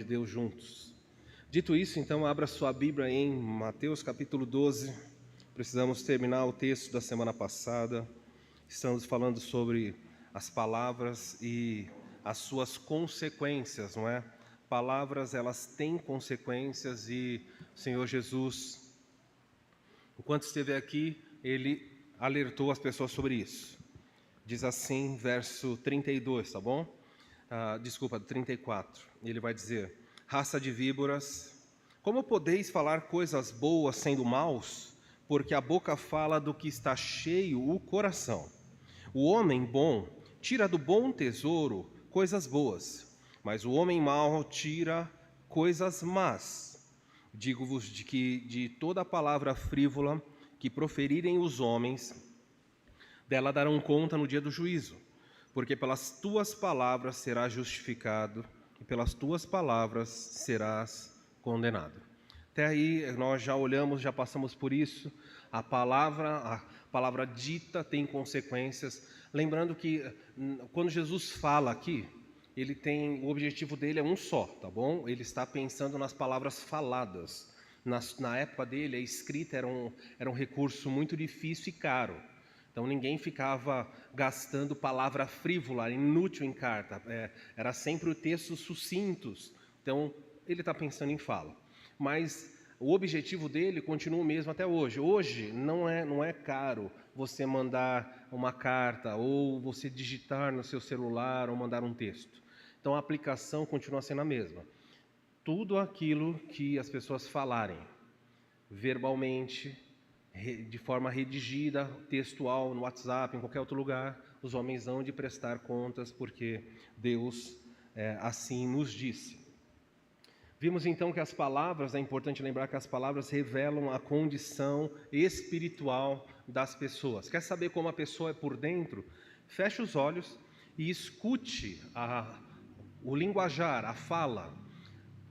de Deus juntos. Dito isso, então, abra sua Bíblia em Mateus capítulo 12. Precisamos terminar o texto da semana passada. Estamos falando sobre as palavras e as suas consequências, não é? Palavras, elas têm consequências e o Senhor Jesus, enquanto esteve aqui, Ele alertou as pessoas sobre isso. Diz assim, verso 32, tá bom? Desculpa, 34. Ele vai dizer: raça de víboras, como podeis falar coisas boas sendo maus? Porque a boca fala do que está cheio o coração. O homem bom tira do bom tesouro coisas boas, mas o homem mau tira coisas más. Digo-vos de que de toda palavra frívola que proferirem os homens, dela darão conta no dia do juízo. Porque pelas tuas palavras serás justificado e pelas tuas palavras serás condenado. Até aí nós já olhamos, já passamos por isso. A palavra dita tem consequências. Lembrando que quando Jesus fala aqui, o objetivo dele é um só, tá bom? Ele está pensando nas palavras faladas. Na época dele, a escrita era um recurso muito difícil e caro. Então ninguém ficava gastando palavra frívola, inútil em carta. Era sempre textos sucintos. Então ele está pensando em fala. Mas o objetivo dele continua o mesmo até hoje. Hoje não é caro você mandar uma carta ou você digitar no seu celular ou mandar um texto. Então a aplicação continua sendo a mesma. Tudo aquilo que as pessoas falarem verbalmente, de forma redigida, textual, no WhatsApp, em qualquer outro lugar, os homens hão de prestar contas, porque Deus assim nos disse. Vimos então que as palavras, é importante lembrar que as palavras revelam a condição espiritual das pessoas. Quer saber como a pessoa é por dentro? Feche os olhos e escute o linguajar, a fala.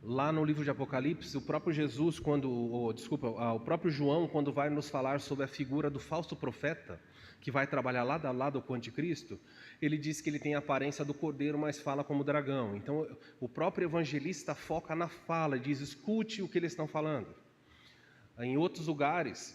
Lá no livro de Apocalipse, o próprio o próprio João, quando vai nos falar sobre a figura do falso profeta, que vai trabalhar lado a lado com o anticristo, ele diz que ele tem a aparência do cordeiro, mas fala como dragão. Então, o próprio evangelista foca na fala e diz: escute o que eles estão falando. Em outros lugares,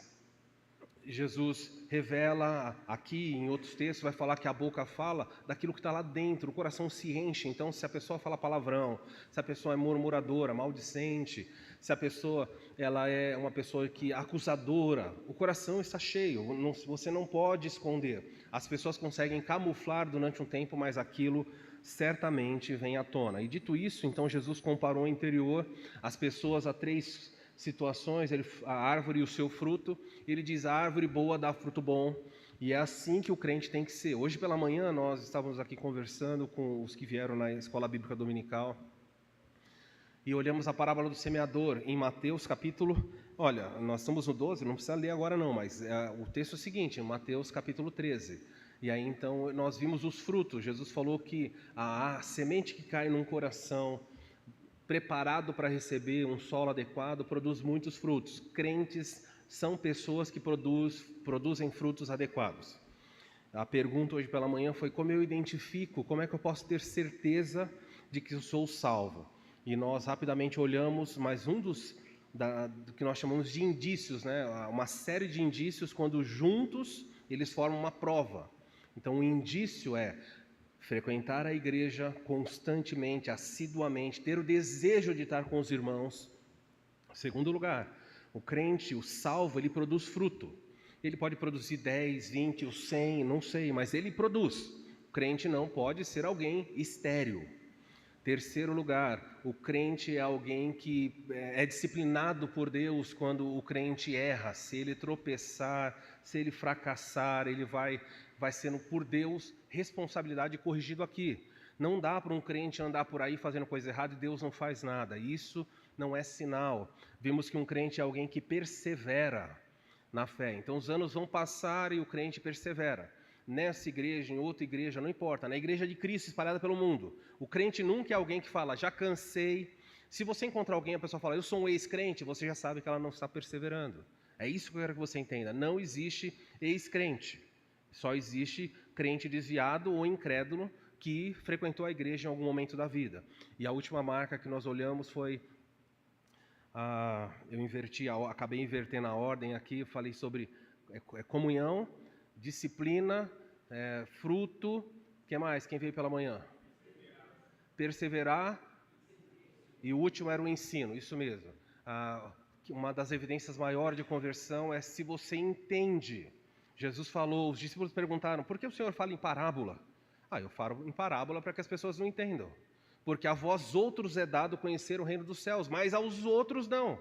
Jesus revela aqui, em outros textos, vai falar que a boca fala daquilo que está lá dentro, o coração se enche. Então, se a pessoa fala palavrão, se a pessoa é murmuradora, maldicente, se a pessoa ela é uma pessoa acusadora, o coração está cheio, você não pode esconder. As pessoas conseguem camuflar durante um tempo, mas aquilo certamente vem à tona. E dito isso, então Jesus comparou o interior, as pessoas a três situações, a árvore e o seu fruto. Ele diz: a árvore boa dá fruto bom, e é assim que o crente tem que ser. Hoje pela manhã nós estávamos aqui conversando com os que vieram na escola bíblica dominical e olhamos a parábola do semeador em Mateus capítulo, nós estamos no 12, não precisa ler agora não, mas o texto é o seguinte, em Mateus capítulo 13. E aí então nós vimos os frutos. Jesus falou que a semente que cai num coração preparado para receber um solo adequado produz muitos frutos. Crentes são pessoas que produzem frutos adequados. A pergunta hoje pela manhã foi: como eu identifico, como é que eu posso ter certeza de que eu sou salvo? E nós rapidamente olhamos mais do que nós chamamos de indícios, né? Uma série de indícios, quando juntos eles formam uma prova. Então o indício é frequentar a igreja constantemente, assiduamente, ter o desejo de estar com os irmãos. Segundo lugar, o crente, o salvo, ele produz fruto. Ele pode produzir 10, 20 ou 100, não sei, mas ele produz. O crente não pode ser alguém estéril. Terceiro lugar, o crente é alguém que é disciplinado por Deus quando o crente erra. Se ele tropeçar, se ele fracassar, ele vai sendo por Deus responsabilidade corrigido aqui. Não dá para um crente andar por aí fazendo coisa errada e Deus não faz nada. Isso não é sinal. Vimos que um crente é alguém que persevera na fé. Então os anos vão passar e o crente persevera. Nessa igreja, em outra igreja, não importa. Na igreja de Cristo espalhada pelo mundo, o crente nunca é alguém que fala: já cansei. Se você encontrar alguém, a pessoa fala: eu sou um ex-crente, você já sabe que ela não está perseverando. É isso que eu quero que você entenda. Não existe ex-crente. Só existe crente desviado ou incrédulo que frequentou a igreja em algum momento da vida. E a última marca que nós olhamos foi... acabei invertendo a ordem aqui, falei sobre comunhão, disciplina, fruto, o que mais? Quem veio pela manhã? Perseverar, e o último era o ensino, isso mesmo. Uma das evidências maiores de conversão é se você entende. Jesus falou, os discípulos perguntaram, por que o Senhor fala em parábola? Eu falo em parábola para que as pessoas não entendam. Porque a vós outros é dado conhecer o reino dos céus, mas aos outros não.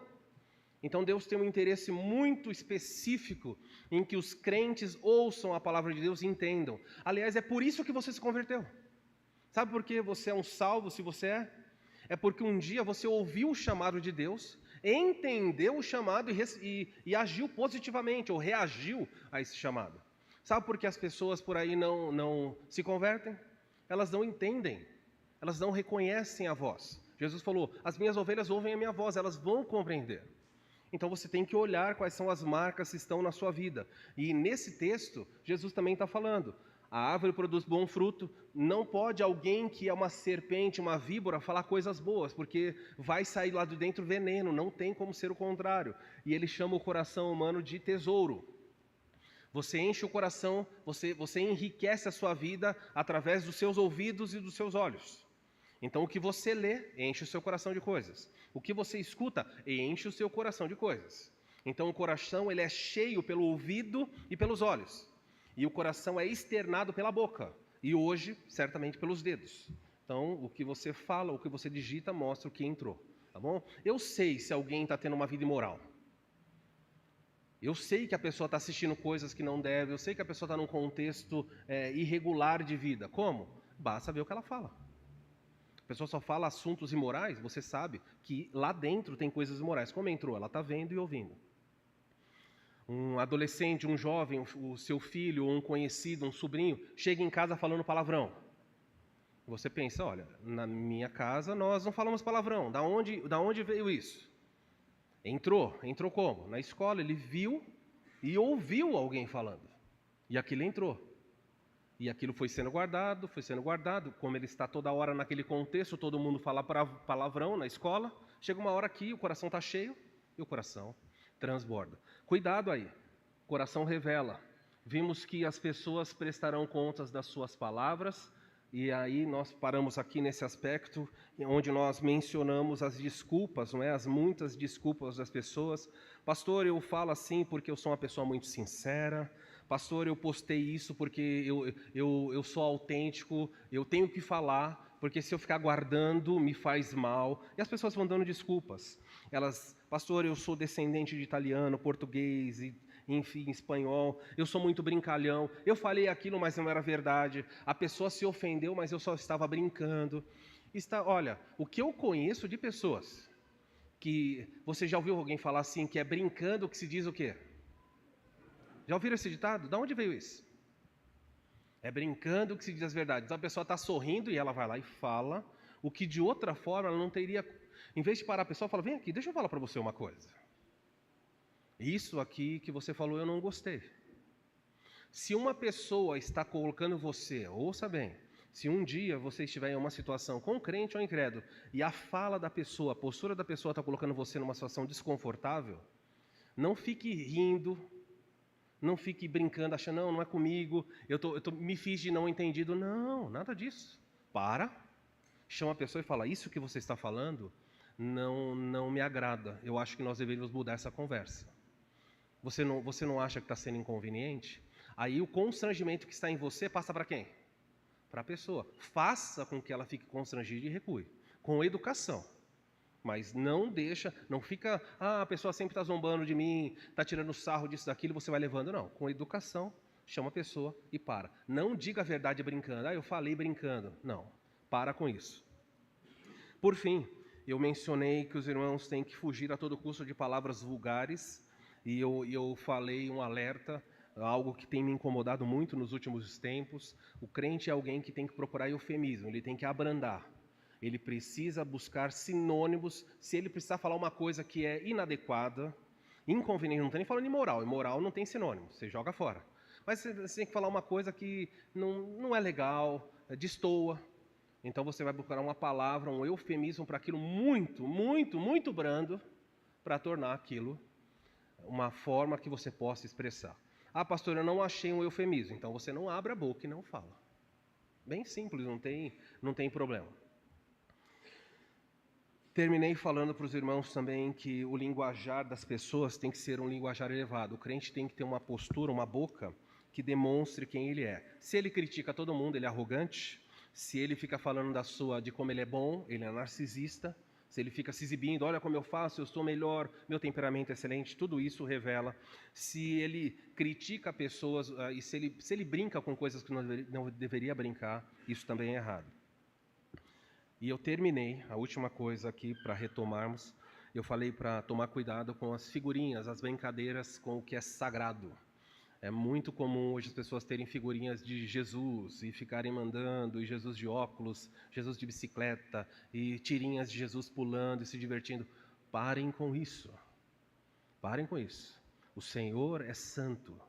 Então Deus tem um interesse muito específico em que os crentes ouçam a palavra de Deus e entendam. Aliás, é por isso que você se converteu. Sabe por que você é um salvo, se você é? É porque um dia você ouviu o chamado de Deus, entendeu o chamado e agiu positivamente, ou reagiu a esse chamado. Sabe por que as pessoas por aí não se convertem? Elas não entendem, elas não reconhecem a voz. Jesus falou, as minhas ovelhas ouvem a minha voz, elas vão compreender. Então você tem que olhar quais são as marcas que estão na sua vida. E nesse texto, Jesus também está falando, a árvore produz bom fruto, não pode alguém que é uma serpente, uma víbora, falar coisas boas, porque vai sair lá de dentro veneno, não tem como ser o contrário. E ele chama o coração humano de tesouro. Você enche o coração, você enriquece a sua vida através dos seus ouvidos e dos seus olhos. Então o que você lê, enche o seu coração de coisas. O que você escuta, enche o seu coração de coisas. Então o coração ele é cheio pelo ouvido e pelos olhos. E o coração é externado pela boca. E hoje, certamente, pelos dedos. Então, o que você fala, o que você digita, mostra o que entrou. Tá bom? Eu sei se alguém está tendo uma vida imoral. Eu sei que a pessoa está assistindo coisas que não deve. Eu sei que a pessoa está num contexto irregular de vida. Como? Basta ver o que ela fala. A pessoa só fala assuntos imorais, você sabe que lá dentro tem coisas imorais. Como entrou? Ela está vendo e ouvindo. Um adolescente, um jovem, o seu filho, um conhecido, um sobrinho, chega em casa falando palavrão. Você pensa, olha, na minha casa nós não falamos palavrão. Da onde veio isso? Entrou como? Na escola, ele viu e ouviu alguém falando. E aquilo entrou. E aquilo foi sendo guardado. Como ele está toda hora naquele contexto, todo mundo fala palavrão na escola. Chega uma hora que o coração está cheio e o coração transborda. Cuidado aí, o coração revela. Vimos que as pessoas prestarão contas das suas palavras, e aí nós paramos aqui nesse aspecto, onde nós mencionamos as desculpas, não é? As muitas desculpas das pessoas. Pastor, eu falo assim porque eu sou uma pessoa muito sincera. Pastor, eu postei isso porque eu sou autêntico, eu tenho que falar, porque se eu ficar guardando me faz mal. E as pessoas vão dando desculpas. Pastor, eu sou descendente de italiano, português, enfim, espanhol, eu sou muito brincalhão, eu falei aquilo, mas não era verdade, a pessoa se ofendeu, mas eu só estava brincando. Olha, o que eu conheço de pessoas, que você já ouviu alguém falar assim, que é brincando que se diz o quê? Já ouviram esse ditado? De onde veio isso? É brincando que se diz as verdades. Então a pessoa está sorrindo e ela vai lá e fala o que de outra forma ela não teria. Em vez de parar a pessoa, fala, vem aqui, deixa eu falar para você uma coisa. Isso aqui que você falou eu não gostei. Se uma pessoa está colocando você, ouça bem, se um dia você estiver em uma situação com crente ou incrédulo, e a fala da pessoa, a postura da pessoa está colocando você numa situação desconfortável, não fique rindo, não fique brincando, achando, não é comigo, me fiz de não entendido. Não, nada disso. Chama a pessoa e fala, isso que você está falando não me agrada. Eu acho que nós deveríamos mudar essa conversa. Você não acha que está sendo inconveniente? Aí o constrangimento que está em você passa para quem? Para a pessoa. Faça com que ela fique constrangida e recue. Com educação. Mas não fica, a pessoa sempre está zombando de mim, está tirando sarro disso, daquilo, você vai levando. Não, com educação, chama a pessoa e para. Não diga a verdade brincando. Eu falei brincando. Não, para com isso. Por fim, eu mencionei que os irmãos têm que fugir a todo custo de palavras vulgares, e eu falei um alerta, algo que tem me incomodado muito nos últimos tempos. O crente é alguém que tem que procurar eufemismo, ele tem que abrandar. Ele precisa buscar sinônimos. Se ele precisar falar uma coisa que é inadequada, inconveniente, não estou nem falando imoral. Imoral não tem sinônimo, você joga fora. Mas você tem que falar uma coisa que não é legal, destoa. Então você vai procurar uma palavra, um eufemismo para aquilo muito, muito, muito brando, para tornar aquilo uma forma que você possa expressar. Ah, pastor, eu não achei um eufemismo. Então você não abre a boca e não fala. Bem simples, não tem problema. Terminei falando para os irmãos também que o linguajar das pessoas tem que ser um linguajar elevado. O crente tem que ter uma postura, uma boca que demonstre quem ele é. Se ele critica todo mundo, ele é arrogante. Se ele fica falando de como ele é bom, ele é narcisista. Se ele fica se exibindo, olha como eu faço, eu sou melhor, meu temperamento é excelente, tudo isso revela. Se ele critica pessoas e se ele brinca com coisas que não deveria brincar, isso também é errado. E eu terminei, a última coisa aqui para retomarmos, eu falei para tomar cuidado com as figurinhas, as brincadeiras com o que é sagrado. É muito comum hoje as pessoas terem figurinhas de Jesus e ficarem mandando, e Jesus de óculos, Jesus de bicicleta, e tirinhas de Jesus pulando e se divertindo. Parem com isso. Parem com isso. O Senhor é santo.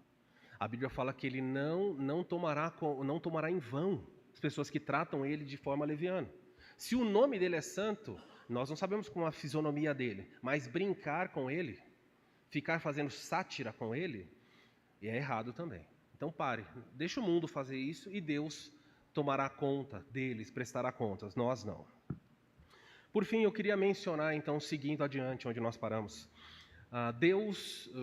A Bíblia fala que Ele não tomará em vão as pessoas que tratam Ele de forma leviana. Se o nome dele é santo, nós não sabemos como é a fisionomia dele, mas brincar com ele, ficar fazendo sátira com ele, é errado também. Então pare, deixa o mundo fazer isso e Deus tomará conta deles, prestará contas, nós não. Por fim, eu queria mencionar, então, seguindo adiante, onde nós paramos.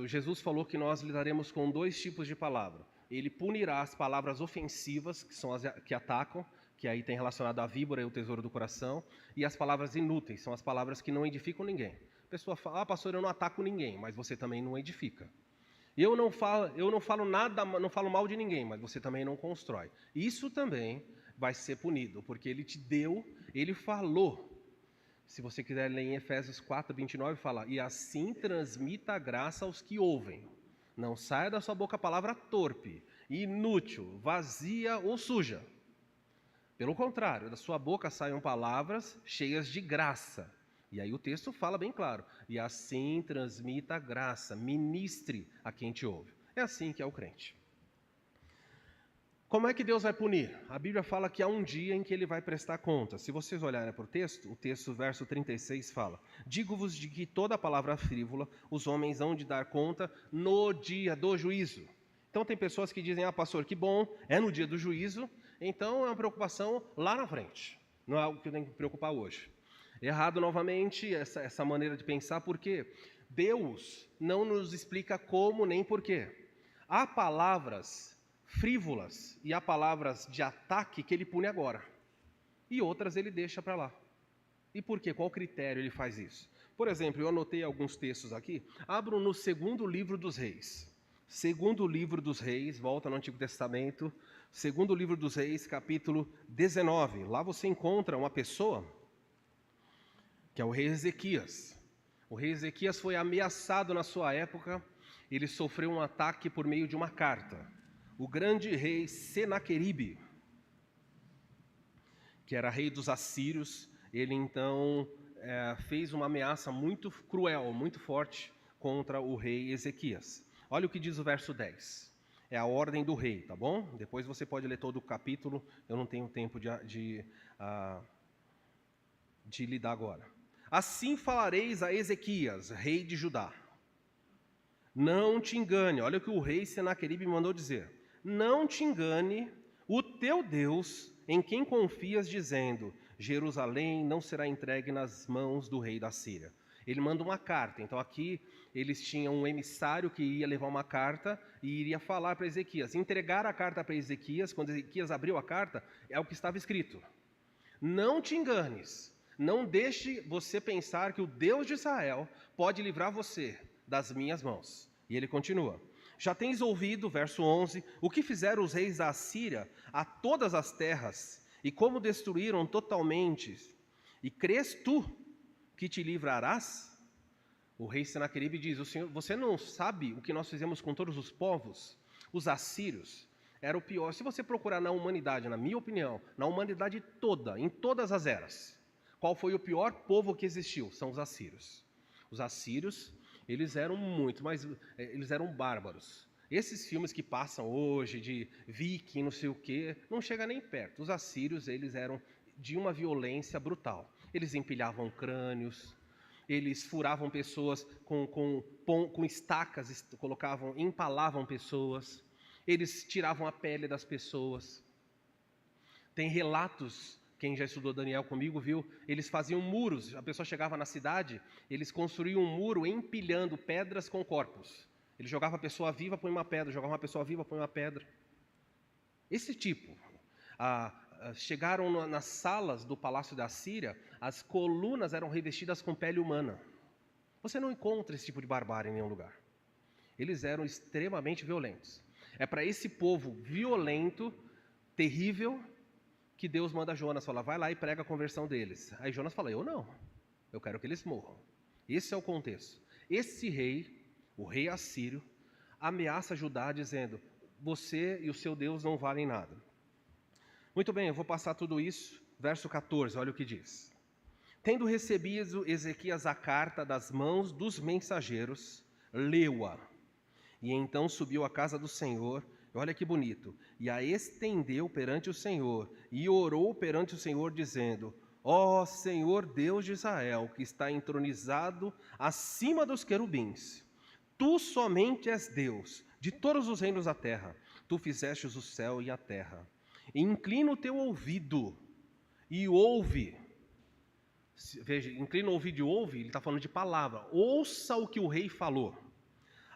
Jesus falou que nós lidaremos com 2 tipos de palavra. Ele punirá as palavras ofensivas, que são as que atacam, que aí tem relacionado à víbora e o tesouro do coração, e as palavras inúteis, são as palavras que não edificam ninguém. A pessoa fala, pastor, eu não ataco ninguém, mas você também não edifica. Eu não falo nada, não falo mal de ninguém, mas você também não constrói. Isso também vai ser punido, porque ele te deu, ele falou. Se você quiser ler em Efésios 4, 29, fala, e assim transmita a graça aos que ouvem. Não saia da sua boca a palavra torpe, inútil, vazia ou suja. Pelo contrário, da sua boca saiam palavras cheias de graça. E aí o texto fala bem claro. E assim transmita a graça, ministre a quem te ouve. É assim que é o crente. Como é que Deus vai punir? A Bíblia fala que há um dia em que Ele vai prestar conta. Se vocês olharem para o texto, verso 36 fala, digo-vos de que toda palavra frívola os homens hão de dar conta no dia do juízo. Então tem pessoas que dizem, pastor, que bom, é no dia do juízo, então é uma preocupação lá na frente. Não é algo que eu tenho que me preocupar hoje. Errado novamente essa maneira de pensar, porque Deus não nos explica como nem porquê. Há palavras frívolas e há palavras de ataque que Ele pune agora. E outras Ele deixa para lá. E por quê? Qual critério Ele faz isso? Por exemplo, eu anotei alguns textos aqui. Abro no 2º livro dos Reis. 2º livro dos Reis, volta no Antigo Testamento, 2º livro dos Reis, capítulo 19. Lá você encontra uma pessoa, que é o rei Ezequias. O rei Ezequias foi ameaçado na sua época, ele sofreu um ataque por meio de uma carta. O grande rei Senaqueribe, que era rei dos assírios, ele então fez uma ameaça muito cruel, muito forte contra o rei Ezequias. Olha o que diz o verso 10. É a ordem do rei, tá bom? Depois você pode ler todo o capítulo, eu não tenho tempo de lidar agora. Assim falareis a Ezequias, rei de Judá. Não te engane, olha o que o rei Senaqueribe mandou dizer. Não te engane o teu Deus em quem confias, dizendo, Jerusalém não será entregue nas mãos do rei da Síria. Ele manda uma carta, então aqui eles tinham um emissário que ia levar uma carta e iria falar para Ezequias. Entregar a carta para Ezequias, quando Ezequias abriu a carta, é o que estava escrito. Não te enganes, não deixe você pensar que o Deus de Israel pode livrar você das minhas mãos. E ele continua. Já tens ouvido, verso 11, o que fizeram os reis da Assíria a todas as terras e como destruíram totalmente. E crês tu que te livrarás? O rei Senaqueribe diz, o Senhor, você não sabe o que nós fizemos com todos os povos? Os assírios era o pior. Se você procurar na humanidade, na minha opinião, na humanidade toda, em todas as eras, qual foi o pior povo que existiu? São os assírios. Os assírios, eles eram bárbaros. Esses filmes que passam hoje, de viking, não sei o quê, não chega nem perto. Os assírios, eles eram de uma violência brutal. Eles empilhavam crânios, eles furavam pessoas com estacas, empalavam pessoas, eles tiravam a pele das pessoas. Tem relatos, quem já estudou Daniel comigo viu, eles faziam muros, a pessoa chegava na cidade, eles construíam um muro empilhando pedras com corpos. Ele jogava a pessoa viva, põe uma pedra, jogava uma pessoa viva, põe uma pedra. Esse tipo. Chegaram nas salas do Palácio da Síria, as colunas eram revestidas com pele humana. Você não encontra esse tipo de barbárie em nenhum lugar. Eles eram extremamente violentos. É para esse povo violento, terrível, que Deus manda Jonas falar, vai lá e prega a conversão deles. Aí Jonas fala, eu não, eu quero que eles morram. Esse é o contexto. Esse rei, o rei assírio, ameaça Judá dizendo, você e o seu Deus não valem nada. Muito bem, eu vou passar tudo isso. Verso 14, olha o que diz. Tendo recebido Ezequias a carta das mãos dos mensageiros, leu-a. E então subiu à casa do Senhor, olha que bonito, e a estendeu perante o Senhor, e orou perante o Senhor, dizendo, ó Senhor Deus de Israel, que está entronizado acima dos querubins, tu somente és Deus de todos os reinos da terra, tu fizeste o céu e a terra. Inclina o teu ouvido e ouve. Veja, inclina o ouvido e ouve, ele está falando de palavra. Ouça o que o rei falou.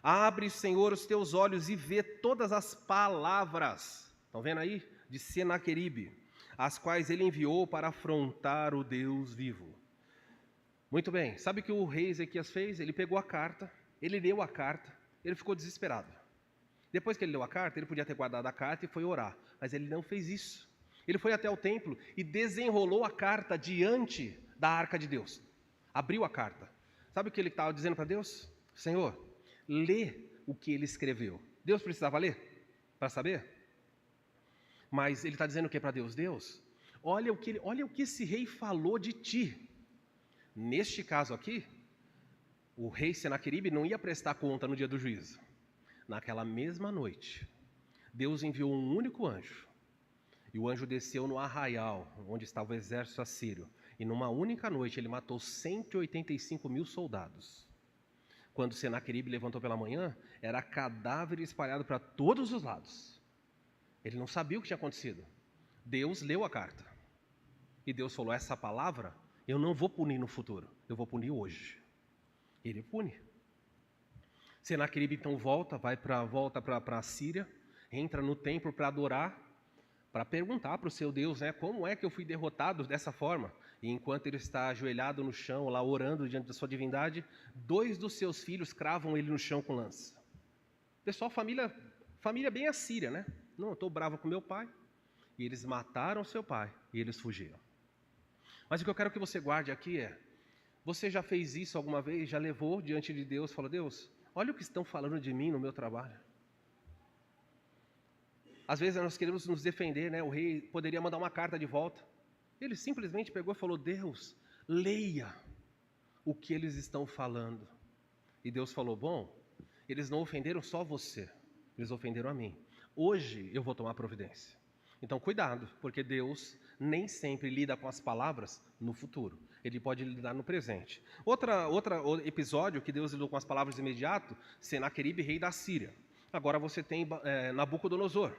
Abre, Senhor, os teus olhos e vê todas as palavras, estão vendo aí? De Senaqueribe, as quais ele enviou para afrontar o Deus vivo. Muito bem, sabe o que o rei Ezequias fez? Ele pegou a carta, ele leu a carta, ele ficou desesperado. Depois que ele leu a carta, ele podia ter guardado a carta e foi orar, mas ele não fez isso. Ele foi até o templo e desenrolou a carta diante da arca de Deus. Abriu a carta. Sabe o que ele estava dizendo para Deus? Senhor, lê o que ele escreveu. Deus precisava ler para saber? Mas ele está dizendo o que para Deus? Deus, olha o que esse rei falou de ti. Neste caso aqui, o rei Senaqueribe não ia prestar conta no dia do juízo. Naquela mesma noite, Deus enviou um único anjo. E o anjo desceu no arraial, onde estava o exército assírio. E numa única noite ele matou 185 mil soldados. Quando Senaqueribe levantou pela manhã, era cadáver espalhado para todos os lados. Ele não sabia o que tinha acontecido. Deus leu a carta. E Deus falou, essa palavra eu não vou punir no futuro, eu vou punir hoje. Ele pune. Senaqueribe então volta para a Síria, entra no templo para adorar, para perguntar para o seu Deus, como é que eu fui derrotado dessa forma? E enquanto ele está ajoelhado no chão, lá orando diante da sua divindade, 2 dos seus filhos cravam ele no chão com lança. Pessoal, família bem assíria, né? Não, eu estou bravo com meu pai. E eles mataram seu pai e eles fugiram. Mas o que eu quero que você guarde aqui é, você já fez isso alguma vez? Já levou diante de Deus, falou, Deus, olha o que estão falando de mim no meu trabalho. Às vezes nós queremos nos defender, né? O rei poderia mandar uma carta de volta. Ele simplesmente pegou e falou, Deus, leia o que eles estão falando. E Deus falou, bom, eles não ofenderam só você, eles ofenderam a mim. Hoje eu vou tomar providência. Então cuidado, porque Deus nem sempre lida com as palavras no futuro. Ele pode lidar no presente. Outro episódio que Deus lidou com as palavras imediato, Senaqueribe, rei da Síria. Agora você tem Nabucodonosor.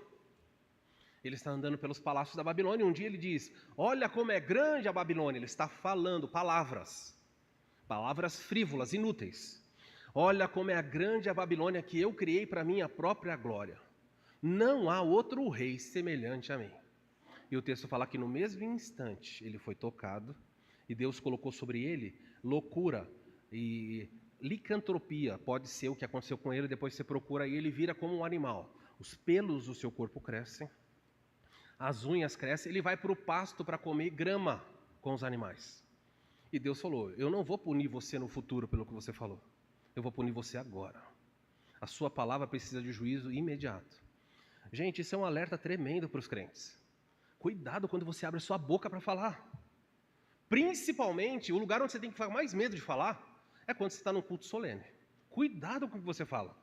Ele está andando pelos palácios da Babilônia. Um dia ele diz, olha como é grande a Babilônia. Ele está falando palavras frívolas, inúteis. Olha como é grande a Babilônia que eu criei para minha própria glória. Não há outro rei semelhante a mim. E o texto fala que no mesmo instante ele foi tocado e Deus colocou sobre ele loucura e licantropia. Pode ser o que aconteceu com ele, depois você procura e ele vira como um animal. Os pelos do seu corpo crescem, as unhas crescem, ele vai para o pasto para comer grama com os animais. E Deus falou, eu não vou punir você no futuro pelo que você falou, eu vou punir você agora. A sua palavra precisa de juízo imediato. Gente, isso é um alerta tremendo para os crentes. Cuidado quando você abre sua boca para falar. Principalmente, o lugar onde você tem que ficar mais medo de falar é quando você está num culto solene. Cuidado com o que você fala.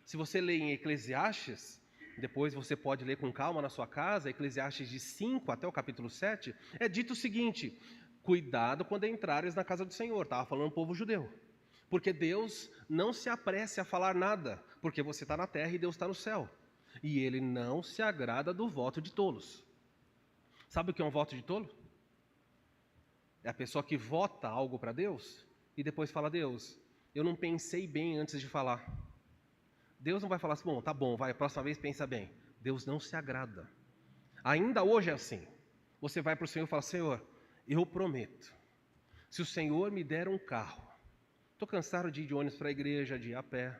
Se você lê em Eclesiastes, depois você pode ler com calma na sua casa, Eclesiastes de 5 até o capítulo 7, é dito o seguinte: cuidado quando entrares na casa do Senhor. Estava falando o povo judeu. Porque Deus não se apresse a falar nada, porque você está na terra e Deus está no céu. E Ele não se agrada do voto de tolos. Sabe o que é um voto de tolo? É a pessoa que vota algo para Deus e depois fala: Deus, eu não pensei bem antes de falar. Deus não vai falar assim: bom, tá bom, vai, a próxima vez pensa bem. Deus não se agrada. Ainda hoje é assim. Você vai para o Senhor e fala: Senhor, eu prometo, se o Senhor me der um carro, estou cansado de ir de ônibus para a igreja, de ir a pé,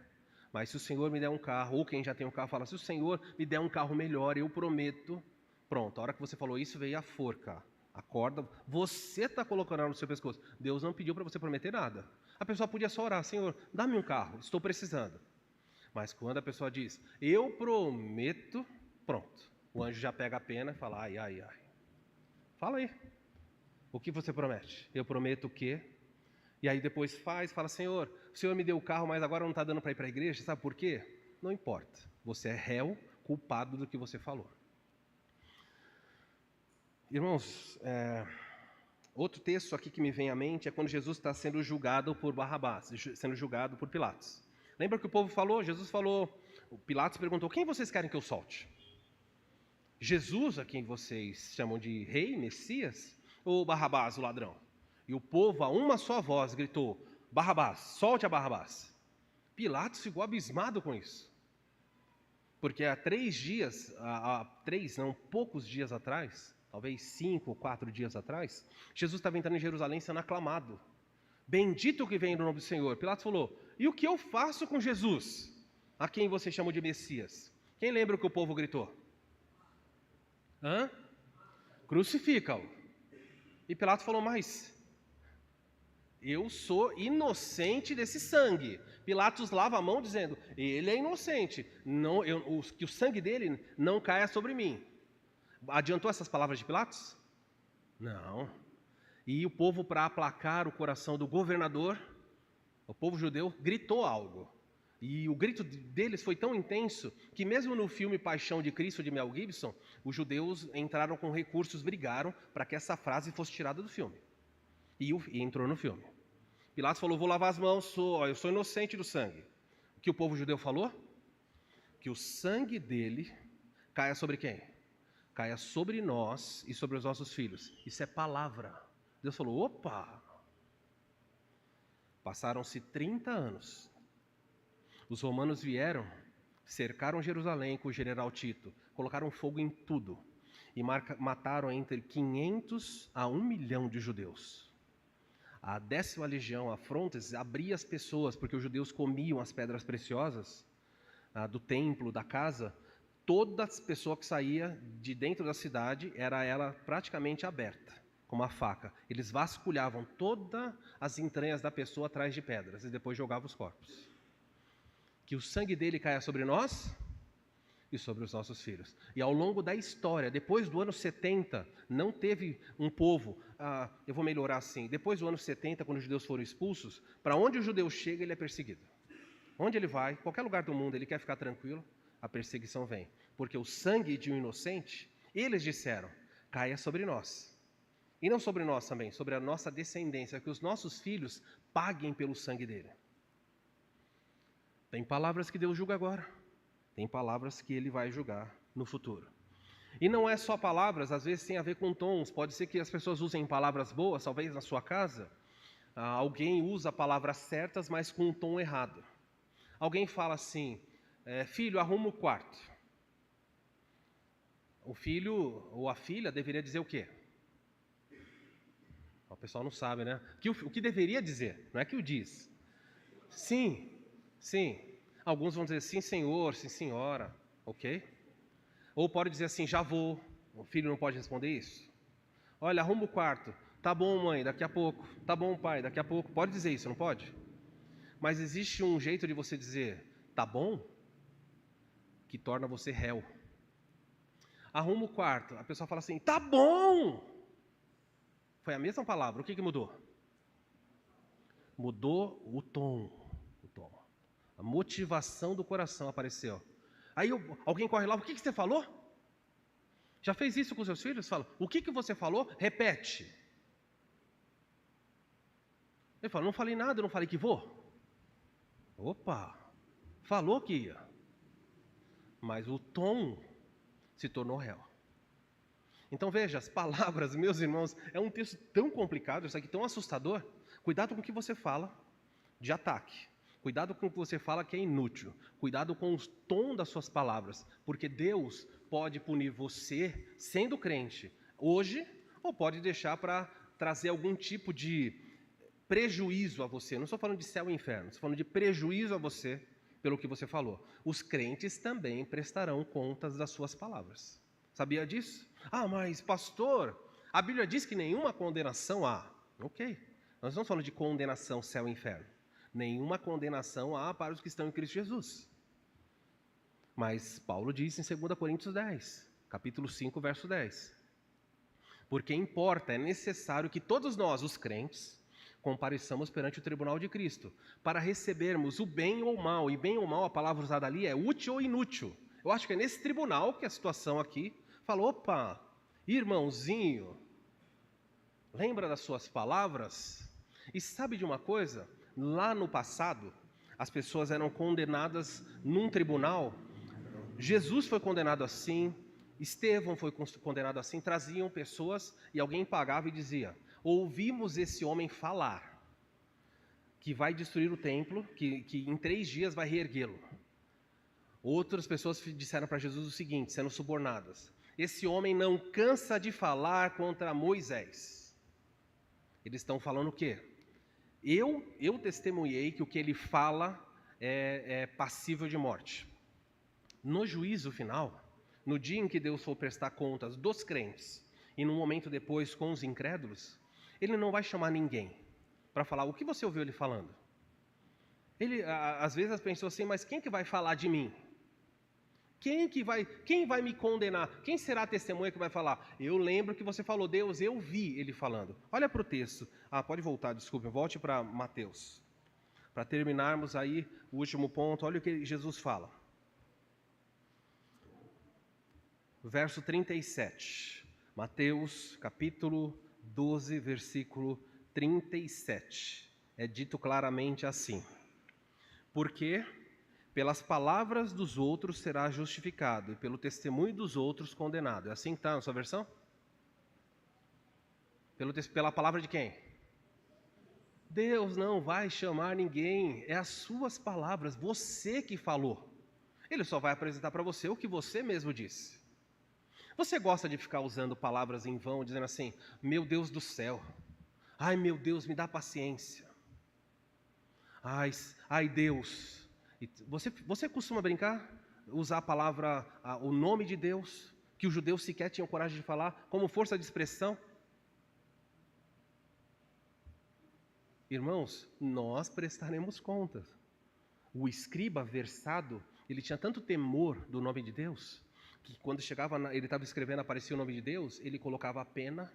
mas se o Senhor me der um carro, ou quem já tem um carro fala: se o Senhor me der um carro melhor, eu prometo. Pronto, a hora que você falou isso, veio a forca, a corda, você está colocando ela no seu pescoço. Deus não pediu para você prometer nada. A pessoa podia só orar: Senhor, dá-me um carro, estou precisando. Mas quando a pessoa diz: eu prometo, pronto, o anjo já pega a pena e fala: ai, ai, ai. Fala aí, o que você promete? Eu prometo o quê? E aí depois fala: Senhor, o Senhor me deu o carro, mas agora não está dando para ir para a igreja, sabe por quê? Não importa, você é réu, culpado do que você falou. Irmãos, outro texto aqui que me vem à mente é quando Jesus está sendo julgado por Barrabás, sendo julgado por Pilatos. Lembra que o povo falou? Jesus falou, Pilatos perguntou: quem vocês querem que eu solte? Jesus, a quem vocês chamam de rei, Messias, ou Barrabás, o ladrão? E o povo, a uma só voz, gritou: Barrabás, solte a Barrabás. Pilatos ficou abismado com isso. Porque há poucos dias atrás, talvez 5 ou 4 dias atrás, Jesus estava entrando em Jerusalém sendo aclamado. Bendito o que vem no nome do Senhor. Pilatos falou: e o que eu faço com Jesus, a quem você chamou de Messias? Quem lembra o que o povo gritou? Crucifica-o. E Pilatos falou: mas eu sou inocente desse sangue. Pilatos lava a mão dizendo: ele é inocente, que o sangue dele não caia sobre mim. Adiantou essas palavras de Pilatos? Não. E o povo, para aplacar o coração do governador, o povo judeu, gritou algo. E o grito deles foi tão intenso que mesmo no filme Paixão de Cristo, de Mel Gibson, os judeus entraram com recursos, brigaram para que essa frase fosse tirada do filme. E entrou no filme. Pilatos falou: vou lavar as mãos, eu sou inocente do sangue. O que o povo judeu falou? Que o sangue dele caia sobre quem? Caia sobre nós e sobre os nossos filhos. Isso é palavra. Deus falou: opa! Passaram-se 30 anos. Os romanos vieram, cercaram Jerusalém com o general Tito, colocaram fogo em tudo e mataram entre 500 a 1 milhão de judeus. A 10ª legião, a Frontes, abria as pessoas, porque os judeus comiam as pedras preciosas do templo, da casa. Toda as pessoas que saía de dentro da cidade, era ela praticamente aberta, com uma faca. Eles vasculhavam todas as entranhas da pessoa atrás de pedras e depois jogavam os corpos. Que o sangue dele caia sobre nós e sobre os nossos filhos. E ao longo da história, depois do ano 70, não teve um povo, eu vou melhorar assim, depois do ano 70, quando os judeus foram expulsos, para onde o judeu chega, ele é perseguido. Onde ele vai, qualquer lugar do mundo, ele quer ficar tranquilo, a perseguição vem. Porque o sangue de um inocente, eles disseram, caia sobre nós. E não sobre nós também, sobre a nossa descendência, que os nossos filhos paguem pelo sangue dele. Tem palavras que Deus julga agora. Tem palavras que Ele vai julgar no futuro. E não é só palavras, às vezes tem a ver com tons. Pode ser que as pessoas usem palavras boas, talvez na sua casa. Alguém usa palavras certas, mas com um tom errado. Alguém fala assim: filho, arruma o quarto. O filho ou a filha deveria dizer o quê? O pessoal não sabe, né? O que deveria dizer, não é que o diz. Sim, sim. Alguns vão dizer sim, senhor, sim, senhora, ok? Ou pode dizer assim: já vou. O filho não pode responder isso. Olha, arruma o quarto. Tá bom, mãe, daqui a pouco. Tá bom, pai, daqui a pouco. Pode dizer isso, não pode? Mas existe um jeito de você dizer tá bom que torna você réu. Arruma o quarto. A pessoa fala assim: tá bom. Foi a mesma palavra. O que mudou? Mudou o tom. A motivação do coração apareceu. Aí alguém corre lá, o que você falou? Já fez isso com seus filhos? Fala, o que você falou? Repete. Ele fala, não falei nada, eu não falei que vou. Opa, falou que ia. Mas o tom se tornou réu. Então veja, as palavras, meus irmãos, é um texto tão complicado, isso aqui tão assustador. Cuidado com o que você fala de ataque. Cuidado com o que você fala que é inútil. Cuidado com o tom das suas palavras. Porque Deus pode punir você, sendo crente, hoje, ou pode deixar para trazer algum tipo de prejuízo a você. Não estou falando de céu e inferno, estou falando de prejuízo a você pelo que você falou. Os crentes também prestarão contas das suas palavras. Sabia disso? Ah, mas pastor, a Bíblia diz que nenhuma condenação há. Ok, nós não estamos falando de condenação céu e inferno. Nenhuma condenação há para os que estão em Cristo Jesus. Mas Paulo disse em 2 Coríntios 10, capítulo 5, verso 10. Porque importa, é necessário que todos nós, os crentes, compareçamos perante o tribunal de Cristo, para recebermos o bem ou o mal. E bem ou mal, a palavra usada ali é útil ou inútil. Eu acho que é nesse tribunal que a situação aqui fala, opa, irmãozinho, lembra das suas palavras? E sabe de uma coisa? Lá no passado, as pessoas eram condenadas num tribunal. Jesus foi condenado assim, Estevão foi condenado assim, traziam pessoas e alguém pagava e dizia, ouvimos esse homem falar, que vai destruir o templo, que em 3 dias vai reerguê-lo. Outras pessoas disseram para Jesus o seguinte, sendo subornadas, esse homem não cansa de falar contra Moisés. Eles estão falando o quê? Eu testemunhei que o que ele fala é passível de morte. No juízo final, no dia em que Deus for prestar contas dos crentes, e no momento depois com os incrédulos, ele não vai chamar ninguém para falar o que você ouviu ele falando. Às vezes as pessoas assim, mas quem que vai falar de mim? Quem vai me condenar? Quem será a testemunha que vai falar? Eu lembro que você falou, Deus, eu vi ele falando. Olha para o texto. Pode voltar, desculpe, volte para Mateus. Para terminarmos aí o último ponto, olha o que Jesus fala. Verso 37. Mateus, capítulo 12, versículo 37. É dito claramente assim. Porque pelas palavras dos outros será justificado, e pelo testemunho dos outros condenado. É assim que está na sua versão? Pela palavra de quem? Deus não vai chamar ninguém, é as suas palavras, você que falou. Ele só vai apresentar para você o que você mesmo disse. Você gosta de ficar usando palavras em vão, dizendo assim, meu Deus do céu, ai meu Deus, me dá paciência. Ai Deus. Você costuma brincar? Usar a palavra, o nome de Deus, que os judeus sequer tinham coragem de falar, como força de expressão? Irmãos, nós prestaremos contas. O escriba versado, ele tinha tanto temor do nome de Deus, que quando ele estava escrevendo, aparecia o nome de Deus, ele colocava a pena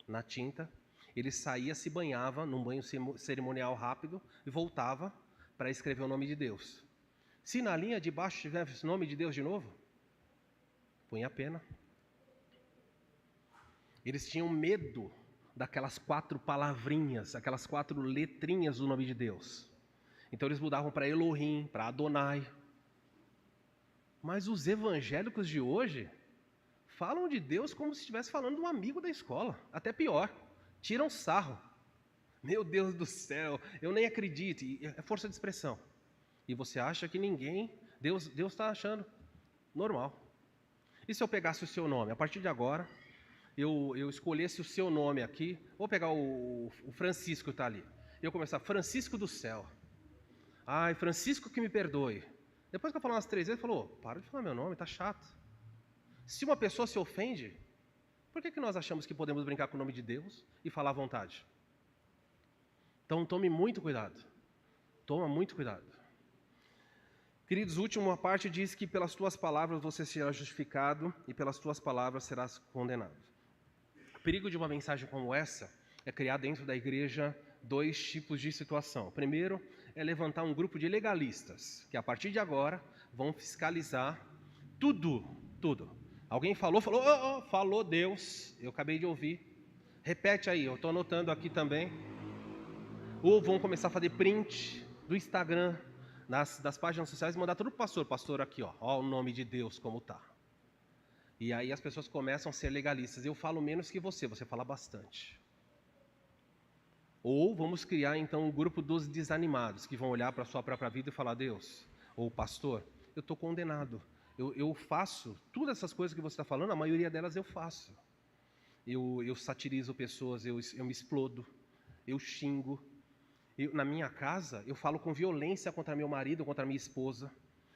na tinta, ele saía, se banhava num banho cerimonial rápido e voltava para escrever o nome de Deus. Se na linha de baixo tivesse o nome de Deus de novo, punha a pena. Eles tinham medo daquelas 4 palavrinhas, aquelas 4 letrinhas do nome de Deus. Então eles mudavam para Elohim, para Adonai. Mas os evangélicos de hoje falam de Deus como se estivesse falando de um amigo da escola. Até pior, tiram sarro. Meu Deus do céu, eu nem acredito. É força de expressão. E você acha que ninguém, Deus está achando normal. E se eu pegasse o seu nome? A partir de agora, eu escolhesse o seu nome aqui, vou pegar o Francisco que está ali. Eu começar, Francisco do céu. Ai, Francisco que me perdoe. Depois que eu falar umas 3 vezes, ele falou, para de falar meu nome, está chato. Se uma pessoa se ofende, por que nós achamos que podemos brincar com o nome de Deus e falar à vontade? Então tome muito cuidado. Toma muito cuidado. Queridos, a última parte diz que pelas tuas palavras você será justificado e pelas tuas palavras serás condenado. O perigo de uma mensagem como essa é criar dentro da igreja dois tipos de situação. Primeiro é levantar um grupo de legalistas, que a partir de agora vão fiscalizar tudo. Alguém falou Deus, eu acabei de ouvir. Repete aí, eu estou anotando aqui também. Ou vão começar a fazer print do Instagram, das páginas sociais, e mandar tudo para o pastor aqui, ó o nome de Deus como tá. E aí as pessoas começam a ser legalistas. Eu falo menos que você fala bastante. Ou vamos criar então um grupo dos desanimados, que vão olhar para a sua própria vida e falar: Deus, ou pastor, eu estou condenado. Eu faço todas essas coisas que você está falando, a maioria delas eu faço. Eu satirizo pessoas, eu me explodo, eu xingo. Na minha casa, eu falo com violência contra meu marido, contra minha esposa.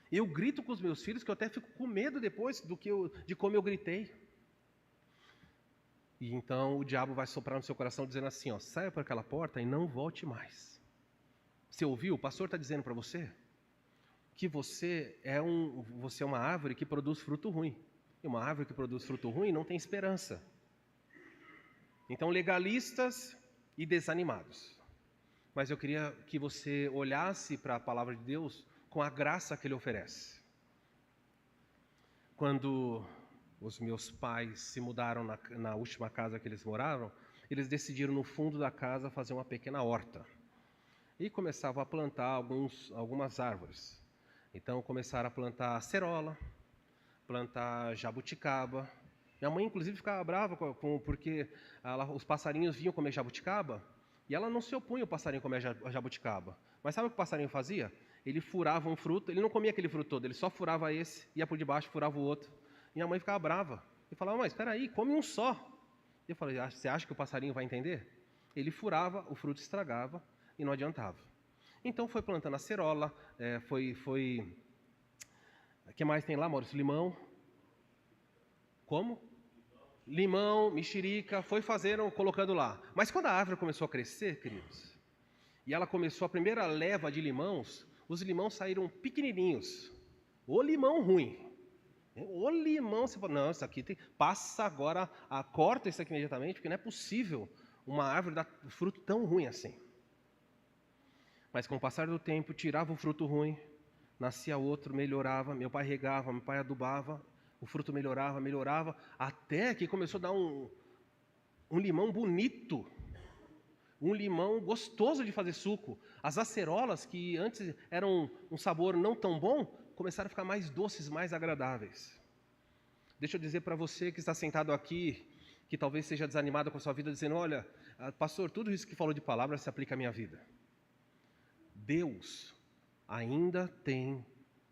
Eu grito com os meus filhos, que eu até fico com medo depois de como eu gritei. E então o diabo vai soprar no seu coração dizendo assim, ó: saia por aquela porta e não volte mais. Você ouviu? O pastor está dizendo para você que você é uma árvore que produz fruto ruim. E uma árvore que produz fruto ruim não tem esperança. Então, legalistas e desanimados. Mas eu queria que você olhasse para a palavra de Deus com a graça que Ele oferece. Quando os meus pais se mudaram na última casa que eles moraram, eles decidiram no fundo da casa fazer uma pequena horta. E começavam a plantar algumas árvores. Então começaram a plantar acerola, plantar jabuticaba. Minha mãe inclusive ficava brava porque os passarinhos vinham comer jabuticaba e ela não se opunha ao passarinho comer jabuticaba. Mas sabe o que o passarinho fazia? Ele furava um fruto, ele não comia aquele fruto todo, ele só furava esse, ia por debaixo, furava o outro. Minha mãe ficava brava e falava: mas espera aí, come um só. Eu falei: você acha que o passarinho vai entender? Ele furava, o fruto estragava e não adiantava. Então foi plantando acerola, o que mais tem lá, Maurício? Limão. Como? Limão, mexerica, foi fazendo, colocando lá. Mas quando a árvore começou a crescer, queridos, e ela começou a primeira leva de limãos, os limãos saíram pequenininhos. O limão ruim. O limão, você fala: não, isso aqui passa agora, corta isso aqui imediatamente, porque não é possível uma árvore dar fruto tão ruim assim. Mas com o passar do tempo, tirava o fruto ruim, nascia outro, melhorava, meu pai regava, meu pai adubava, o fruto melhorava, até que começou a dar um limão bonito, um limão gostoso de fazer suco. As acerolas, que antes eram um sabor não tão bom, começaram a ficar mais doces, mais agradáveis. Deixa eu dizer para você que está sentado aqui, que talvez seja desanimado com a sua vida, dizendo: olha, pastor, tudo isso que falou de palavra se aplica à minha vida. Deus ainda tem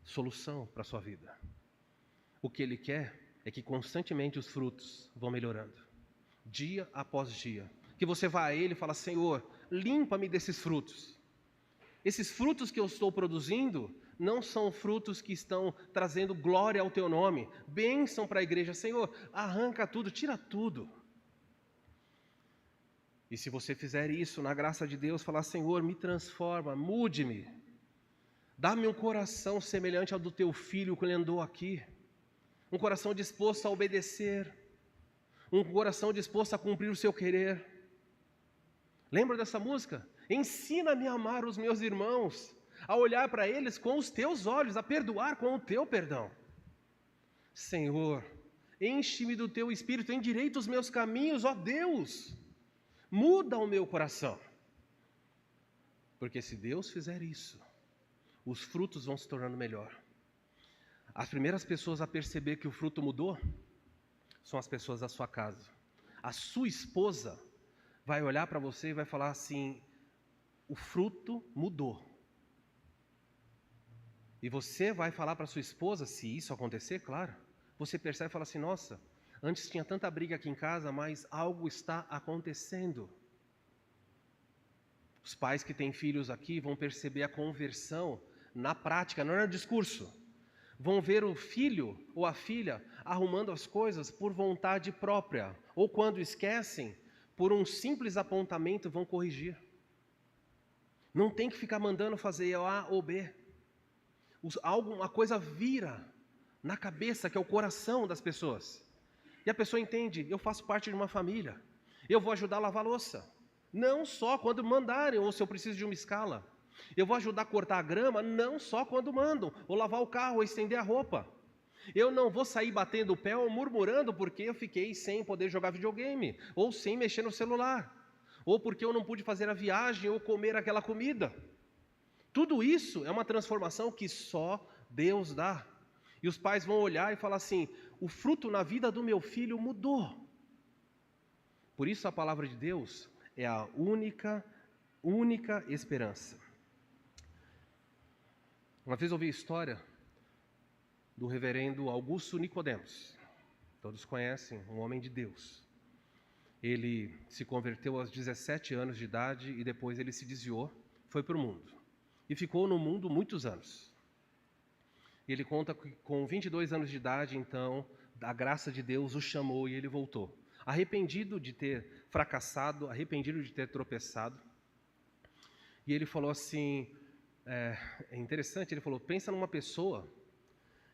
solução para a sua vida. O que Ele quer é que constantemente os frutos vão melhorando, dia após dia. Que você vá a Ele e fala: Senhor, limpa-me desses frutos. Esses frutos que eu estou produzindo não são frutos que estão trazendo glória ao Teu nome, bênção para a igreja. Senhor, arranca tudo, tira tudo. E se você fizer isso, na graça de Deus, falar: Senhor, me transforma, mude-me. Dá-me um coração semelhante ao do Teu Filho que Ele andou aqui. Um coração disposto a obedecer. Um coração disposto a cumprir o Seu querer. Lembra dessa música? Ensina-me a amar os meus irmãos, a olhar para eles com os Teus olhos, a perdoar com o Teu perdão. Senhor, enche-me do Teu Espírito, endireita os meus caminhos, ó Deus. Muda o meu coração. Porque se Deus fizer isso, os frutos vão se tornando melhor. As primeiras pessoas a perceber que o fruto mudou são as pessoas da sua casa. A sua esposa vai olhar para você e vai falar assim: o fruto mudou. E você vai falar para sua esposa, se isso acontecer, claro, você percebe e fala assim: nossa, antes tinha tanta briga aqui em casa, mas algo está acontecendo. Os pais que têm filhos aqui vão perceber a conversão na prática, não é no discurso. Vão ver o filho ou a filha arrumando as coisas por vontade própria, ou quando esquecem, por um simples apontamento vão corrigir. Não tem que ficar mandando fazer A ou B. Uma coisa vira na cabeça, que é o coração das pessoas. E a pessoa entende: eu faço parte de uma família, eu vou ajudar a lavar a louça. não só quando mandarem, ou se eu preciso de uma escala. Eu vou ajudar a cortar a grama, não só quando mandam, ou lavar o carro, ou estender a roupa. Eu não vou sair batendo o pé ou murmurando porque eu fiquei sem poder jogar videogame, ou sem mexer no celular, ou porque eu não pude fazer a viagem ou comer aquela comida. Tudo isso é uma transformação que só Deus dá. E os pais vão olhar e falar assim: o fruto na vida do meu filho mudou. Por isso a palavra de Deus é a única esperança. Uma vez eu ouvi a história do reverendo Augusto Nicodemos. Todos conhecem, um homem de Deus. Ele se converteu aos 17 anos de idade e depois ele se desviou, foi para o mundo. E ficou no mundo muitos anos. Ele conta que com 22 anos de idade, então, a graça de Deus o chamou e ele voltou. Arrependido de ter fracassado, arrependido de ter tropeçado. E ele falou assim, é interessante, ele falou, pensa numa pessoa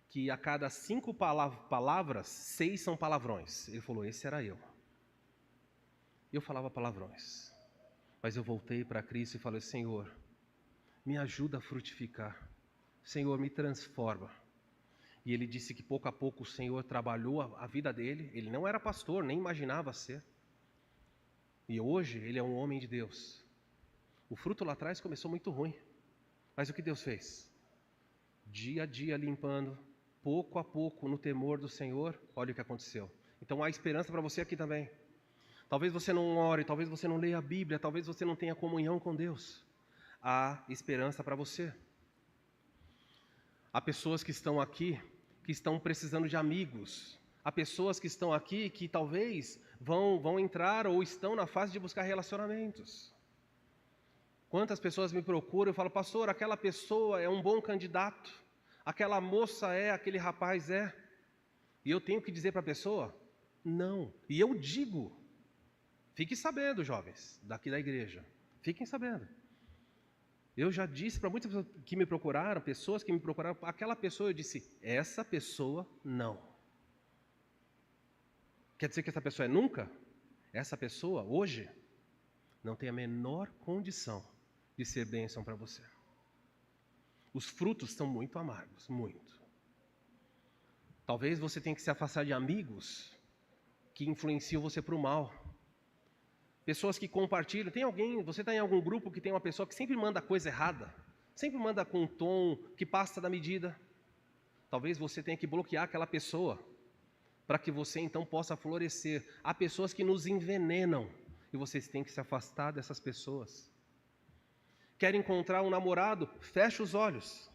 que a cada 5 palavras, 6 são palavrões. Ele falou, esse era eu. Eu falava palavrões. Mas eu voltei para Cristo e falei, Senhor, me ajuda a frutificar. Senhor, me transforma. E ele disse que pouco a pouco o Senhor trabalhou a vida dele. Ele não era pastor, nem imaginava ser. E hoje ele é um homem de Deus. O fruto lá atrás começou muito ruim. Mas o que Deus fez? Dia a dia limpando, pouco a pouco, no temor do Senhor, olha o que aconteceu. Então há esperança para você aqui também. Talvez você não ore, talvez você não leia a Bíblia, talvez você não tenha comunhão com Deus. Há esperança para você. Há pessoas que estão aqui, que estão precisando de amigos. Há pessoas que estão aqui que talvez vão entrar ou estão na fase de buscar relacionamentos. Quantas pessoas me procuram e falam, pastor, aquela pessoa é um bom candidato, aquela moça é, aquele rapaz é. E eu tenho que dizer para a pessoa, não. E eu digo, fiquem sabendo, jovens, daqui da igreja, fiquem sabendo. Eu já disse para muitas pessoas que me procuraram, aquela pessoa, eu disse, essa pessoa não. Quer dizer que essa pessoa é nunca? Essa pessoa, hoje, não tem a menor condição de ser bênção para você. Os frutos são muito amargos, muito. Talvez você tenha que se afastar de amigos que influenciam você para o mal. Pessoas que compartilham. Você está em algum grupo que tem uma pessoa que sempre manda coisa errada, sempre manda com um tom que passa da medida. Talvez você tenha que bloquear aquela pessoa, para que você então possa florescer. Há pessoas que nos envenenam, e vocês têm que se afastar dessas pessoas. Quer encontrar um namorado? Feche os olhos,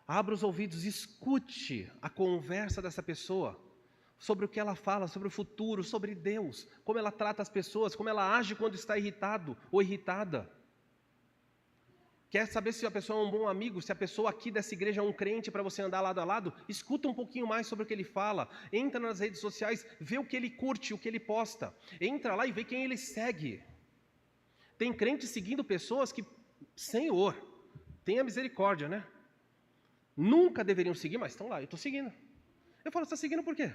abra os ouvidos, escute a conversa dessa pessoa, sobre o que ela fala, sobre o futuro, sobre Deus, como ela trata as pessoas, como ela age quando está irritado ou irritada. Quer saber se a pessoa é um bom amigo, se a pessoa aqui dessa igreja é um crente para você andar lado a lado? Escuta um pouquinho mais sobre o que ele fala, entra nas redes sociais, vê o que ele curte, o que ele posta, entra lá e vê quem ele segue. Tem crente seguindo pessoas que, Senhor, tenha misericórdia, né? Nunca deveriam seguir, mas estão lá, eu estou seguindo. Eu falo, você está seguindo por quê?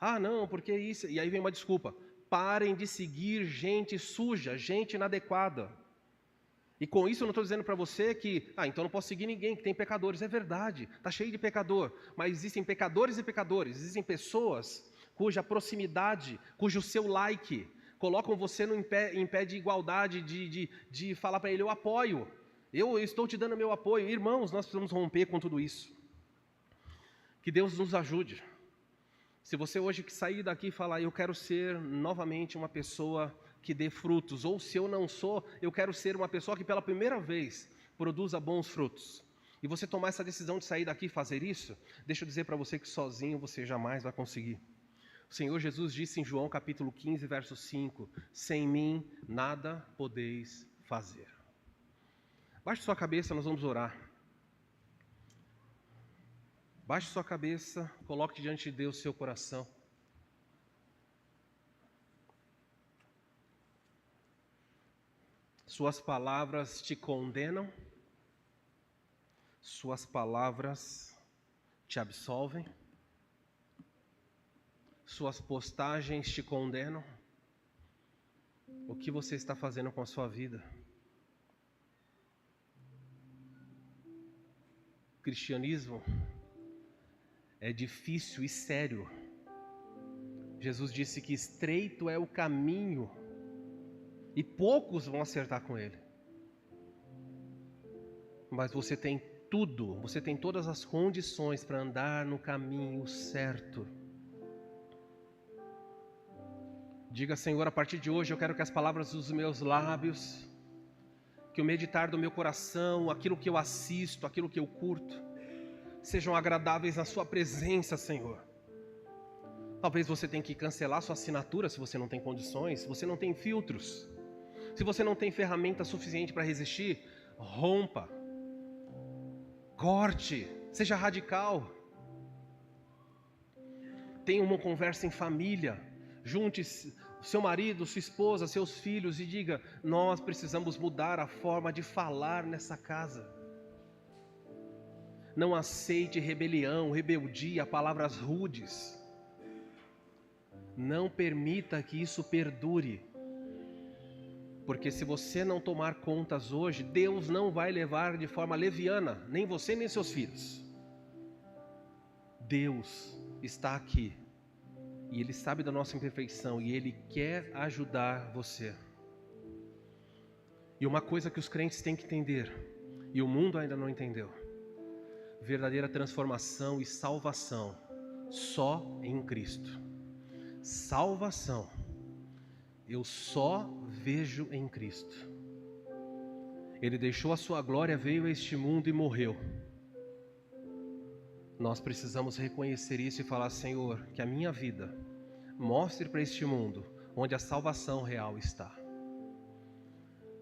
Ah, não, porque isso... E aí vem uma desculpa. Parem de seguir gente suja, gente inadequada. E com isso eu não estou dizendo para você que, então não posso seguir ninguém, que tem pecadores. É verdade, está cheio de pecador. Mas existem pecadores e pecadores. Existem pessoas cuja proximidade, cujo seu like, colocam você em pé de igualdade, de falar para ele, eu apoio. Eu estou te dando meu apoio. Irmãos, nós precisamos romper com tudo isso. Que Deus nos ajude. Se você hoje que sair daqui e falar, eu quero ser novamente uma pessoa que dê frutos, ou se eu não sou, eu quero ser uma pessoa que pela primeira vez produza bons frutos. E você tomar essa decisão de sair daqui e fazer isso, deixa eu dizer para você que sozinho você jamais vai conseguir. O Senhor Jesus disse em João capítulo 15, verso 5, sem mim nada podeis fazer. Baixe sua cabeça, nós vamos orar. Baixe sua cabeça, coloque diante de Deus seu coração. Suas palavras te condenam, suas palavras te absolvem, suas postagens te condenam, O que você está fazendo com a sua vida? O cristianismo é difícil e sério. Jesus disse que estreito é o caminho e poucos vão acertar com ele. Mas você tem tudo, você tem todas as condições para andar no caminho certo. Diga: Senhor, a partir de hoje eu quero que as palavras dos meus lábios, que o meditar do meu coração, aquilo que eu assisto, aquilo que eu curto, sejam agradáveis na sua presença, Senhor. Talvez você tenha que cancelar sua assinatura se você não tem condições, se você não tem filtros, se você não tem ferramenta suficiente para resistir. Rompa, corte, seja radical. Tenha uma conversa em família, junte seu marido, sua esposa, seus filhos e diga: nós precisamos mudar a forma de falar nessa casa. Não aceite rebelião, rebeldia, palavras rudes. Não permita que isso perdure. Porque se você não tomar contas hoje, Deus não vai levar de forma leviana, nem você nem seus filhos. Deus está aqui. E Ele sabe da nossa imperfeição e Ele quer ajudar você. E uma coisa que os crentes têm que entender, e o mundo ainda não entendeu: verdadeira transformação e salvação só em Cristo. Salvação eu só vejo em Cristo. Ele deixou a sua glória, veio a este mundo e morreu. Nós precisamos reconhecer isso e falar: Senhor, que a minha vida mostre para este mundo onde a salvação real está.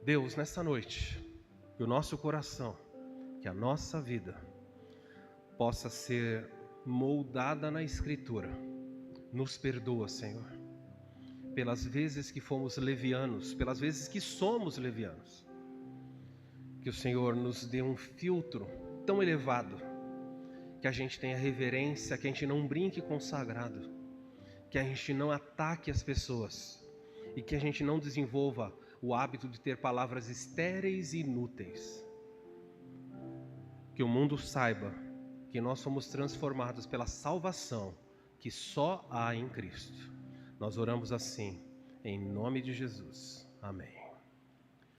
Deus, nessa noite, que o nosso coração, que a nossa vida possa ser moldada na Escritura. Nos perdoa, Senhor, pelas vezes que fomos levianos, pelas vezes que somos levianos. Que o Senhor nos dê um filtro tão elevado, que a gente tenha reverência, que a gente não brinque com o sagrado, que a gente não ataque as pessoas e que a gente não desenvolva o hábito de ter palavras estéreis e inúteis. Que o mundo saiba que nós somos transformados pela salvação que só há em Cristo. Nós oramos assim, em nome de Jesus. Amém.